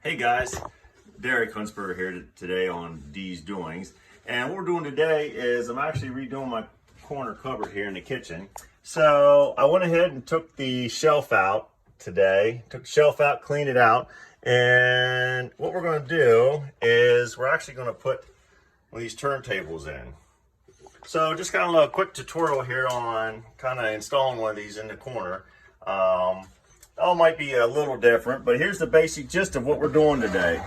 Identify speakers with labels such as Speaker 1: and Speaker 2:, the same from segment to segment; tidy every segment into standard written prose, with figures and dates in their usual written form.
Speaker 1: Hey guys, Derek Huntsberger here today on D's Doings. And what we're doing today is I'm actually redoing my corner cupboard here in the kitchen. So I went ahead and took the shelf out today, cleaned it out. And what we're going to do is we're actually going to put one of these turntables in. So just kind of a quick tutorial here on kind of installing one of these in the corner. All might be a little different, but here's the basic gist of what we're doing today.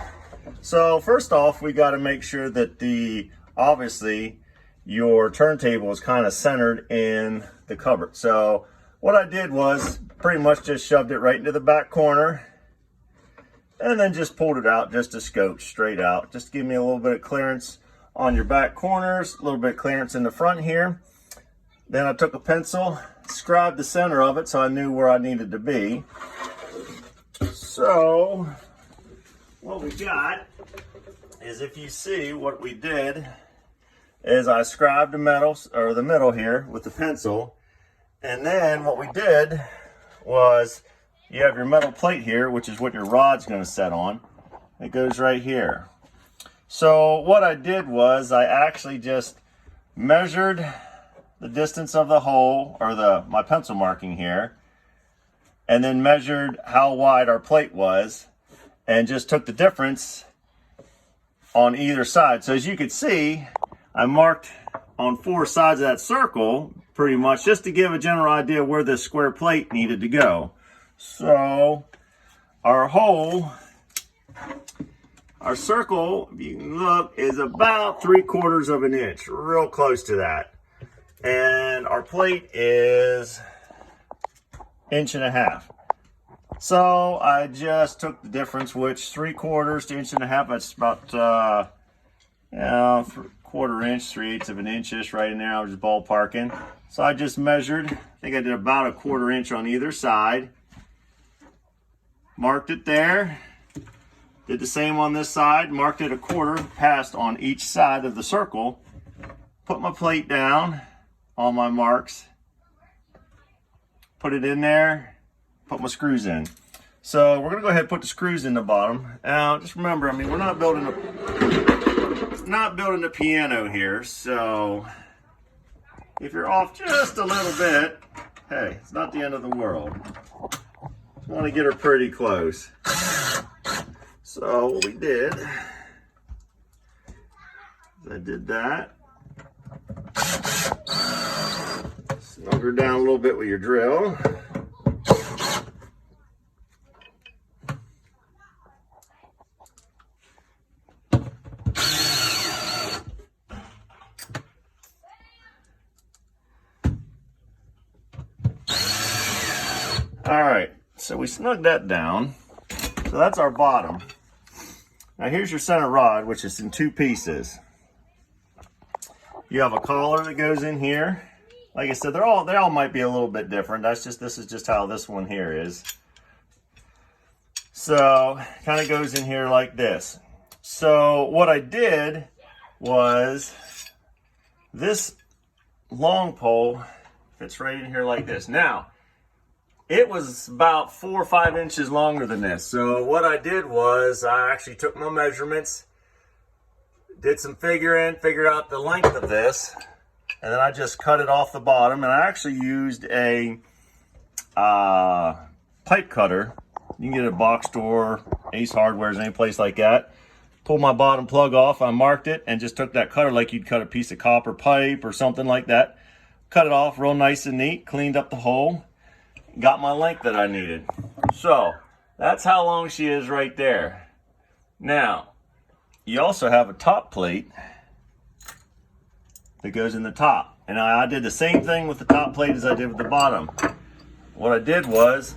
Speaker 1: So first off, we got to make sure that obviously your turntable is kind of centered in the cupboard. So what I did was pretty much just shoved it right into the back corner and then just pulled it out just a scotch straight out. Just to give me a little bit of clearance on your back corners, a little bit of clearance in the front here. Then I took a pencil, scribed the center of it so I knew where I needed to be. So what we got is, if you see what we did, is I scribed the middle here with the pencil. And then what we did was, you have your metal plate here, which is what your rod's going to set on. It goes right here. So what I did was I actually just measured the distance of the hole, or my pencil marking here, and then measured how wide our plate was and just took the difference on either side. So as you can see, I marked on 4 sides of that circle pretty much just to give a general idea where this square plate needed to go. So our circle, if you can look, is about 3/4 of an inch, real close to that. And our plate is 1.5 inches. So I just took the difference, which 3/4 to 1.5 inches, that's about 1/4 inch, 3/8 of an inch-ish right in there. I was just ballparking. So I just measured, I think I did about 1/4 inch on either side. Marked it there. Did the same on this side, marked it 1/4 past on each side of the circle. Put my plate down on my marks, put it in there, put my screws in. So we're gonna go ahead and put the screws in the bottom. Now just remember, I mean, we're not building a piano here, so if you're off just a little bit, hey, it's not the end of the world. Just want to get her pretty close. So what we did is I did that. Snug her down a little bit with your drill. All right, so we snugged that down. So that's our bottom. Now here's your center rod, which is in 2 pieces. You have a collar that goes in here. Like I said, they all might be a little bit different. This is just how this one here is. So kind of goes in here like this. So what I did was, this long pole fits right in here like this. Now, it was about 4 or 5 inches longer than this. So what I did was I actually took my measurements, did some figuring, figured out the length of this, and then I just cut it off the bottom. And I actually used a pipe cutter. You can get it at a box store, Ace Hardware's, any place like that. Pulled my bottom plug off, I marked it, and just took that cutter like you'd cut a piece of copper pipe or something like that. Cut it off real nice and neat, cleaned up the hole, got my length that I needed. So that's how long she is right there. Now, you also have a top plate that goes in the top. And I did the same thing with the top plate as I did with the bottom. What I did was,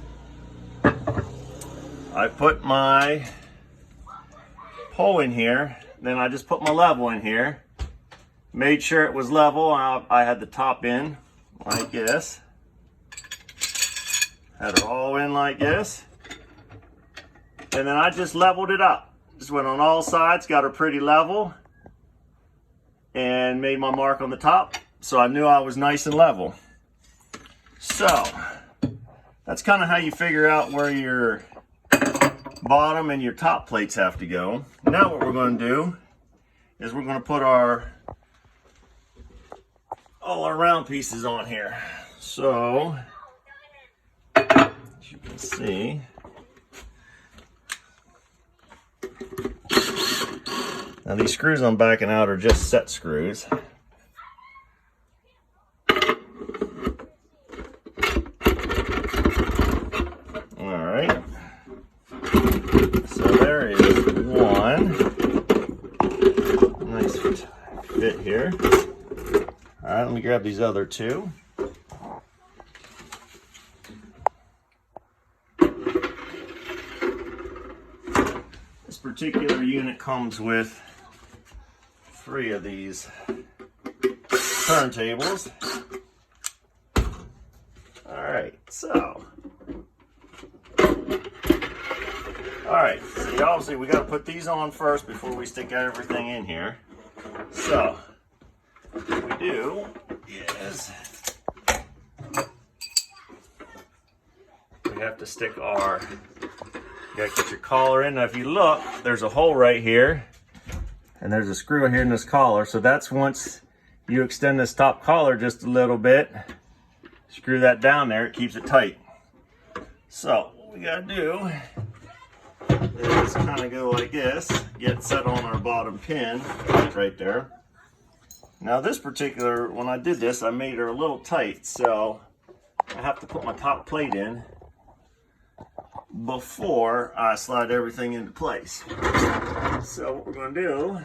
Speaker 1: I put my pole in here, then I just put my level in here, made sure it was level. I had the top in like this. Had her all in like this. And then I just leveled it up. Just went on all sides, got her pretty level, and made my mark on the top, so I knew I was nice and level. So that's kind of how you figure out where your bottom and your top plates have to go. Now what we're going to do is we're going to put all our round pieces on here. So, as you can see, now these screws I'm backing out are just set screws. Alright, so there is one. Nice fit here. Alright, let me grab these other two. This particular unit comes with 3 of these turntables. Alright, so. Alright, so obviously we got to put these on first before we stick everything in here. So, what we do is we have to stick you gotta get your collar in. Now if you look, there's a hole right here and there's a screw here in this collar. So that's once you extend this top collar just a little bit, screw that down there, it keeps it tight. So what we gotta do is kind of go like this, get set on our bottom pin right there. Now this particular, when I did this, I made her a little tight, so I have to put my top plate in before I slide everything into place. So what we're going to do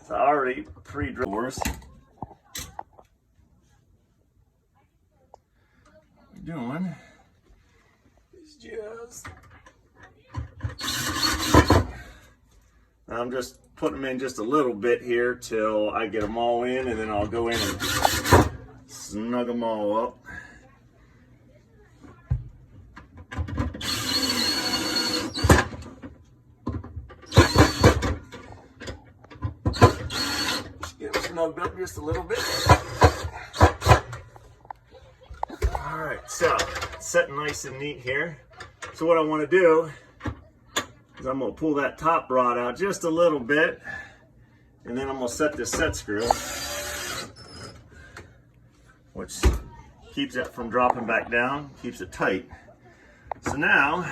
Speaker 1: is I already pre-drilled doors. What we're doing is just, I'm just putting them in just a little bit here till I get them all in, and then I'll go in and snug them all up. Get them snugged up just a little bit. Alright, so set nice and neat here. So what I want to do is I'm going to pull that top rod out just a little bit, and then I'm going to set this set screw, which keeps it from dropping back down, keeps it tight. So now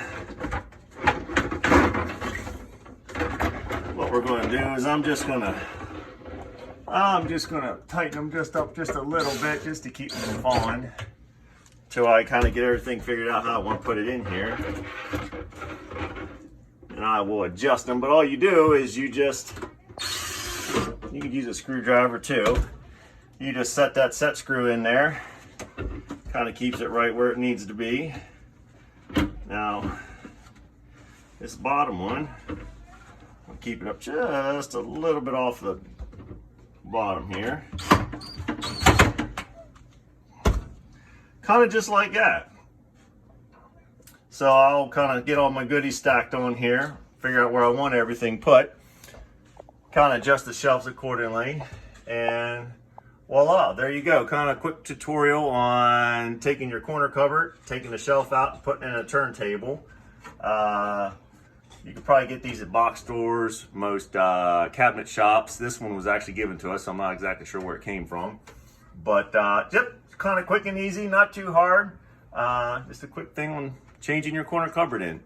Speaker 1: what we're going to do is I'm just going to tighten them just up just a little bit, just to keep them from falling, till I kind of get everything figured out how I want to put it in here. And I will adjust them, but all you do is you could use a screwdriver too. You just set that set screw in there, kind of keeps it right where it needs to be. Now this bottom one, I'll keep it up just a little bit off the bottom here, kind of just like that. So I'll kind of get all my goodies stacked on here, figure out where I want everything put, kind of adjust the shelves accordingly, and voila, there you go. Kind of quick tutorial on taking your corner cupboard, taking the shelf out and putting in a turntable. You can probably get these at box stores, most cabinet shops. This one was actually given to us, so I'm not exactly sure where it came from. But just kind of quick and easy, not too hard. Just a quick thing on changing your corner cupboard in.